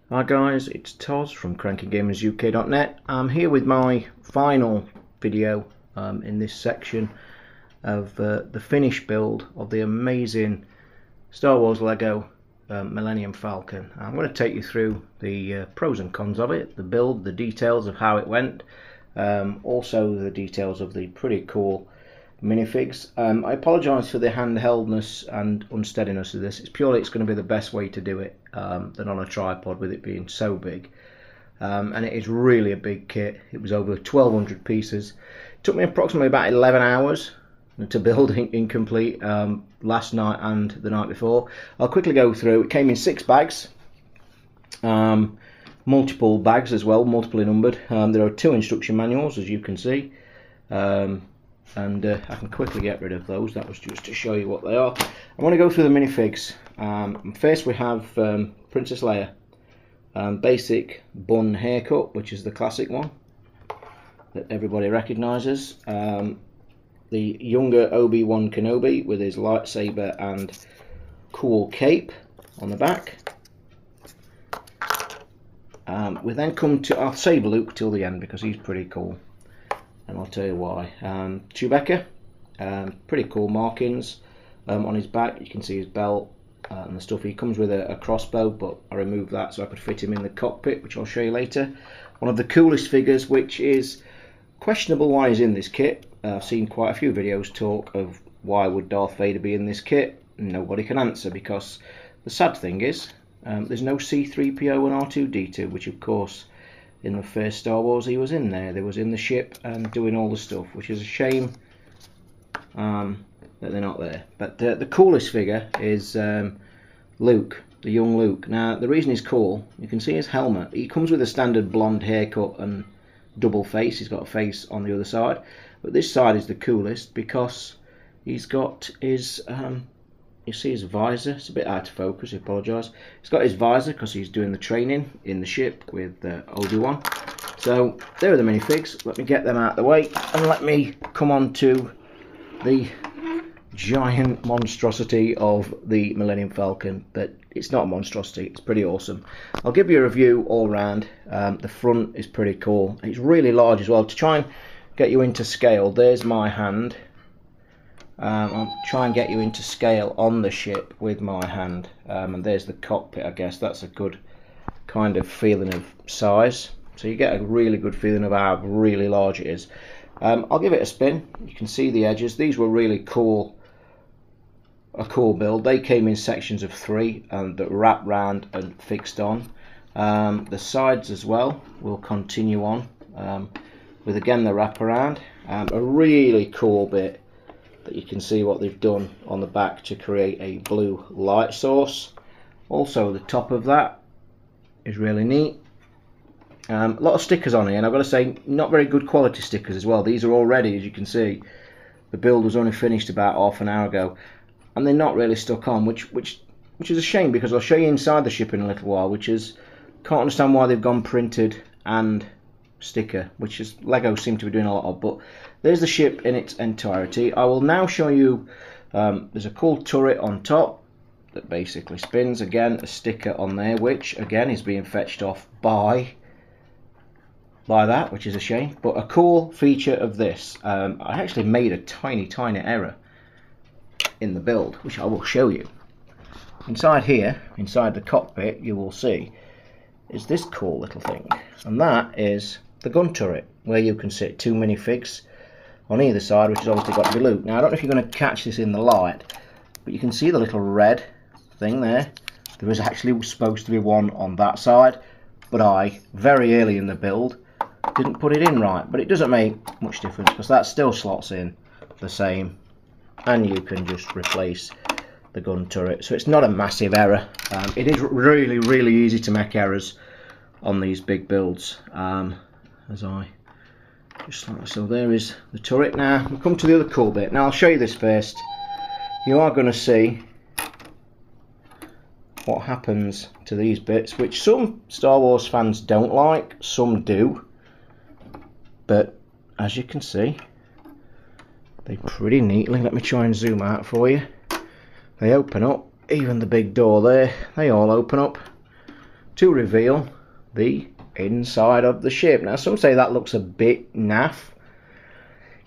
Hi guys, it's Toz from CrankyGamersUK.net. I'm here with my final video in this section of the finished build of the amazing Star Wars Lego Millennium Falcon. I'm going to take you through the pros and cons of it, the build, the details of how it went, also the details of the pretty cool minifigs. I apologise for the handheldness and unsteadiness of this. It's going to be the best way to do it than on a tripod, with it being so big. And it is really a big kit. It was over 1,200 pieces. It took me approximately about 11 hours to build incomplete last night and the night before. I'll quickly go through. It came in 6 bags. Multiple bags as well, multiply numbered. There are 2 instruction manuals, as you can see. And I can quickly get rid of those. That was just to show you what they are. I want to go through the minifigs. First we have Princess Leia, basic bun haircut, which is the classic one that everybody recognises. The younger Obi-Wan Kenobi with his lightsaber and cool cape on the back. We then come to, I'll save Luke till the end because he's pretty cool, and I'll tell you why. Chewbacca, pretty cool markings on his back. You can see his belt and the stuff. He comes with a crossbow, but I removed that so I could fit him in the cockpit, which I'll show you later. One of the coolest figures, which is questionable why he's in this kit. I've seen quite a few videos talk of why would Darth Vader be in this kit. Nobody can answer, because the sad thing is there's no C-3PO and R2-D2, which of course in the first Star Wars he was in there. They was in the ship and doing all the stuff, which is a shame that they're not there. But the coolest figure is Luke, the young Luke. Now the reason he's cool, you can see his helmet. He comes with a standard blonde haircut and double face. He's got a face on the other side, but this side is the coolest because he's got his you see his visor. It's a bit out of focus, I apologise. He's got his visor because he's doing the training in the ship with Obi-Wan. So there are the minifigs. Let me get them out of the way and let me come on to the giant monstrosity of the Millennium Falcon. But it's not a monstrosity, it's pretty awesome. I'll give you a review all round. The front is pretty cool. It's really large as well. To try and get you into scale, there's my hand. I'll try and get you into scale on the ship with my hand, and there's the cockpit. I guess that's a good kind of feeling of size, so you get a really good feeling of how really large it is. I'll give it a spin. You can see the edges. These were really cool, a cool build. They came in sections of 3 and wrapped round and fixed on. The sides as well will continue on with again the wraparound. A really cool bit that you can see what they've done on the back to create a blue light source. Also the top of that is really neat. A lot of stickers on here, and I've got to say, not very good quality stickers as well. These are already, as you can see, the build was only finished about half an hour ago, and they're not really stuck on, which is a shame, because I'll show you inside the ship in a little while, which is, can't understand why they've gone printed and sticker, which is Lego seem to be doing a lot of. But there's the ship in its entirety. I will now show you, there's a cool turret on top that basically spins. Again, a sticker on there, which again is being fetched off by that, which is a shame. But a cool feature of this, I actually made a tiny error in the build, which I will show you. Inside here, inside the cockpit, you will see is this cool little thing, and that is the gun turret, where you can sit 2 minifigs on either side, which has obviously got to be Luke. Now I don't know if you're going to catch this in the light, but you can see the little red thing there. There was actually supposed to be one on that side, but I, very early in the build, didn't put it in right. But it doesn't make much difference because that still slots in the same, and you can just replace the gun turret. So it's not a massive error. It is really easy to make errors on these big builds, as I just like so. There is the turret. Now we'll come to the other cool bit. Now I'll show you this first. You are going to see what happens to these bits, which some Star Wars fans don't like, some do, but as you can see, they pretty neatly, let me try and zoom out for you, they open up. Even the big door there, they all open up. to reveal the inside of the ship. Now some say that looks a bit naff.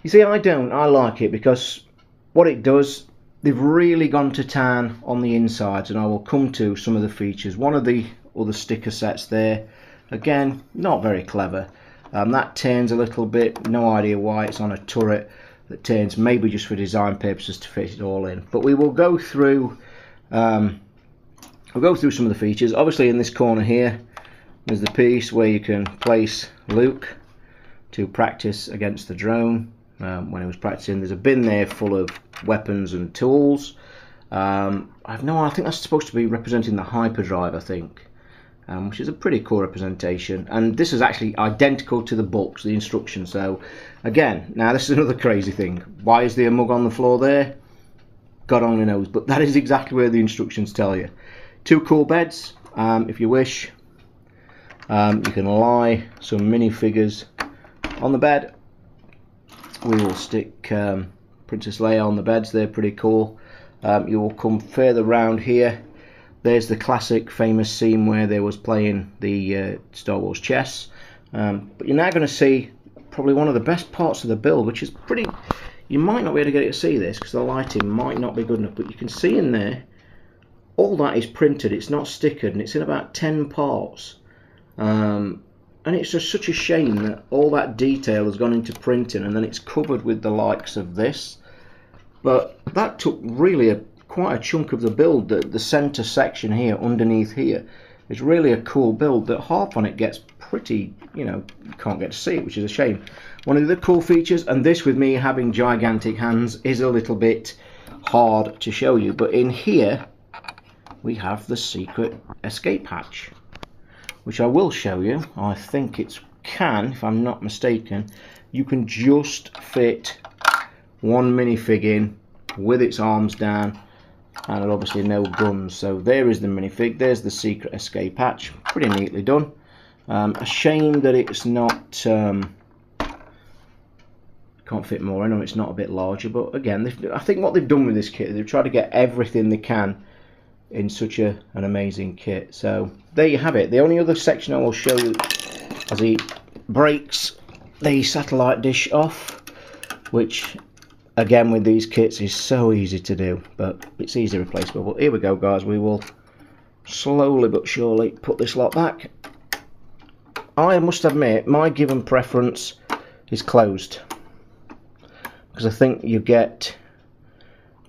You see, I don't. I like it because what it does, they've really gone to town on the insides, and I will come to some of the features. One of the other sticker sets there, again, not very clever. That turns a little bit, no idea why. It's on a turret that turns, maybe just for design purposes to fit it all in. But we will go through some of the features. Obviously in this corner here, there's the piece where you can place Luke to practice against the drone. When he was practicing, there's a bin there full of weapons and tools. I think that's supposed to be representing the hyperdrive, I think, which is a pretty cool representation. And this is actually identical to the books, the instructions. So again, now this is another crazy thing. Why is there a mug on the floor there? God only knows, but that is exactly where the instructions tell you. 2 cool beds, if you wish. You can lie some minifigures on the bed. We will stick Princess Leia on the beds. They're pretty cool. You will come further round here. There's the classic famous scene where they was playing the Star Wars chess. But you're now going to see probably one of the best parts of the build, which is pretty... You might not be able to get it to see this because the lighting might not be good enough, but you can see in there all that is printed. It's not stickered, and it's in about 10 parts. And it's just such a shame that all that detail has gone into printing and then it's covered with the likes of this. But that took really quite a chunk of the build. The center section here, underneath here, is really a cool build that half on it gets pretty, you can't get to see it, which is a shame. One of the cool features, and this with me having gigantic hands is a little bit hard to show you, but in here we have the secret escape hatch, which I will show you. I think it can, if I'm not mistaken, you can just fit one minifig in with its arms down and obviously no guns. So there is the minifig, there's the secret escape hatch, pretty neatly done. A shame that it's not, can't fit more in, or it's not a bit larger, but again, I think what they've done with this kit, they've tried to get everything they can in such an amazing kit. So there you have it. The only other section I will show you as he breaks the satellite dish off, which again with these kits is so easy to do, but it's easy replaceable. But here we go, guys. We will slowly but surely put this lot back. I must admit my given preference is closed, because I think you get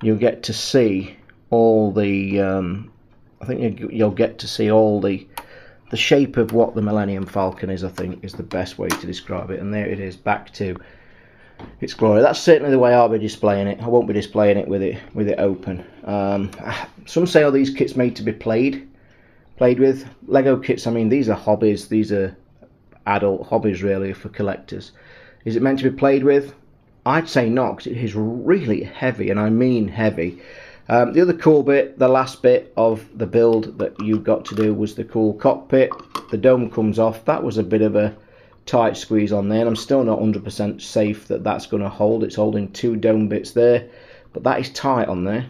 to see all the I think you'll get to see all the shape of what the Millennium Falcon is. I think is the best way to describe it. And there it is, back to its glory. That's certainly the way I'll be displaying it. I won't be displaying it with it open. Some say all these kits made to be played with. Lego kits, I mean, these are hobbies. These are adult hobbies really for collectors. Is it meant to be played with? I'd say not, because it is really heavy, and I mean heavy. The other cool bit, the last bit of the build that you got to do, was the cool cockpit. The dome comes off. That was a bit of a tight squeeze on there, and I'm still not 100% safe that that's going to hold. It's holding 2 dome bits there, but that is tight on there.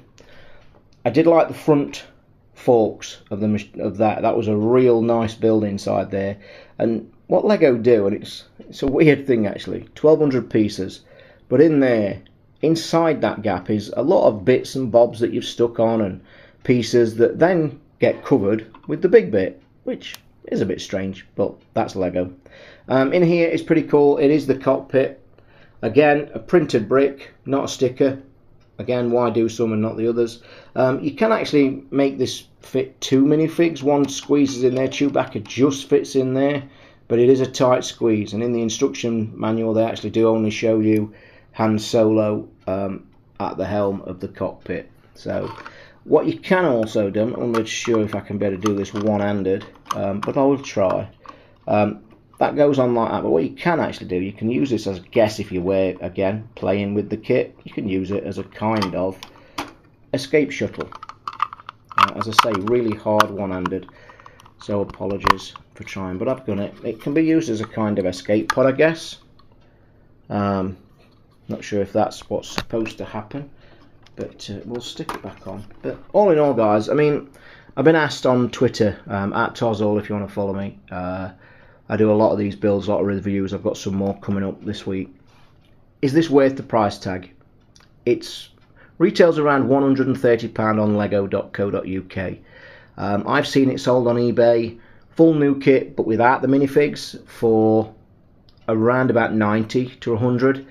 I did like the front forks of that. That was a real nice build inside there. And what Lego do, and it's a weird thing actually, 1,200 pieces, but in there, inside that gap is a lot of bits and bobs that you've stuck on, and pieces that then get covered with the big bit, which is a bit strange, but that's Lego. In here is pretty cool. It is the cockpit. Again, a printed brick, not a sticker. Again, why do some and not the others? You can actually make this fit 2 minifigs. One squeezes in there, Chewbacca just fits in there, but it is a tight squeeze. And in the instruction manual, they actually do only show you Han Solo at the helm of the cockpit. So what you can also do, I'm not sure if I can better do this one-handed, but I will try. That goes on like that, but what you can actually do, you can use this as a guess if you were, again, playing with the kit. You can use it as a kind of escape shuttle. As I say, really hard one-handed, so apologies for trying, but I've done it. It can be used as a kind of escape pod, I guess. Not sure if that's what's supposed to happen, but we'll stick it back on. But all in all, guys, I mean, I've been asked on Twitter, at Tozall if you want to follow me. I do a lot of these builds, a lot of reviews. I've got some more coming up this week. Is this worth the price tag? It's retails around £130 on lego.co.uk. I've seen it sold on eBay, full new kit but without the minifigs, for around about 90 to 100.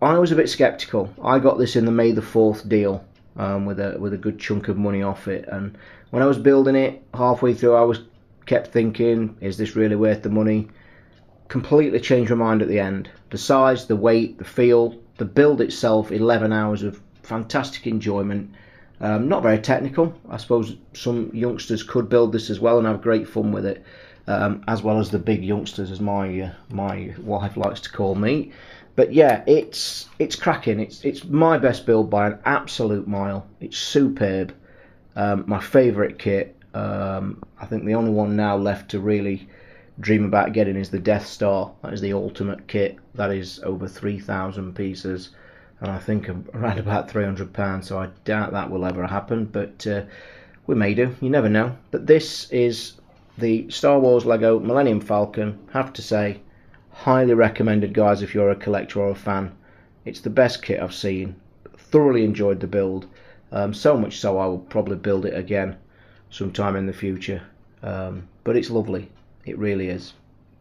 I was a bit skeptical. I got this in the May the 4th deal, with a good chunk of money off it, and when I was building it halfway through I kept thinking, is this really worth the money? Completely changed my mind at the end. The size, the weight, the feel, the build itself, 11 hours of fantastic enjoyment. Not very technical. I suppose some youngsters could build this as well and have great fun with it, as well as the big youngsters, as my wife likes to call me. But yeah, it's cracking. It's my best build by an absolute mile. It's superb. My favourite kit. I think the only one now left to really dream about getting is the Death Star. That is the ultimate kit. That is over 3,000 pieces, and I think around about £300. So I doubt that will ever happen, but we may do. You never know. But this is the Star Wars Lego Millennium Falcon. Have to say, highly recommended, guys, if you're a collector or a fan. It's the best kit I've seen. Thoroughly enjoyed the build. So much so I will probably build it again sometime in the future. But it's lovely. It really is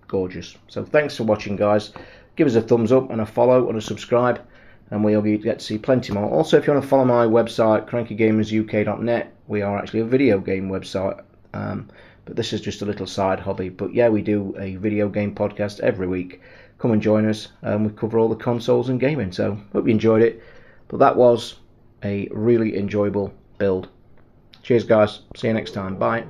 gorgeous. So thanks for watching, guys. Give us a thumbs up and a follow and a subscribe, and we'll get to see plenty more. Also, if you want to follow my website, crankygamersuk.net, we are actually a video game website, but this is just a little side hobby. But yeah, we do a video game podcast every week. Come and join us. We cover all the consoles and gaming, so hope you enjoyed it. But that was a really enjoyable build. Cheers, guys. See you next time. Bye.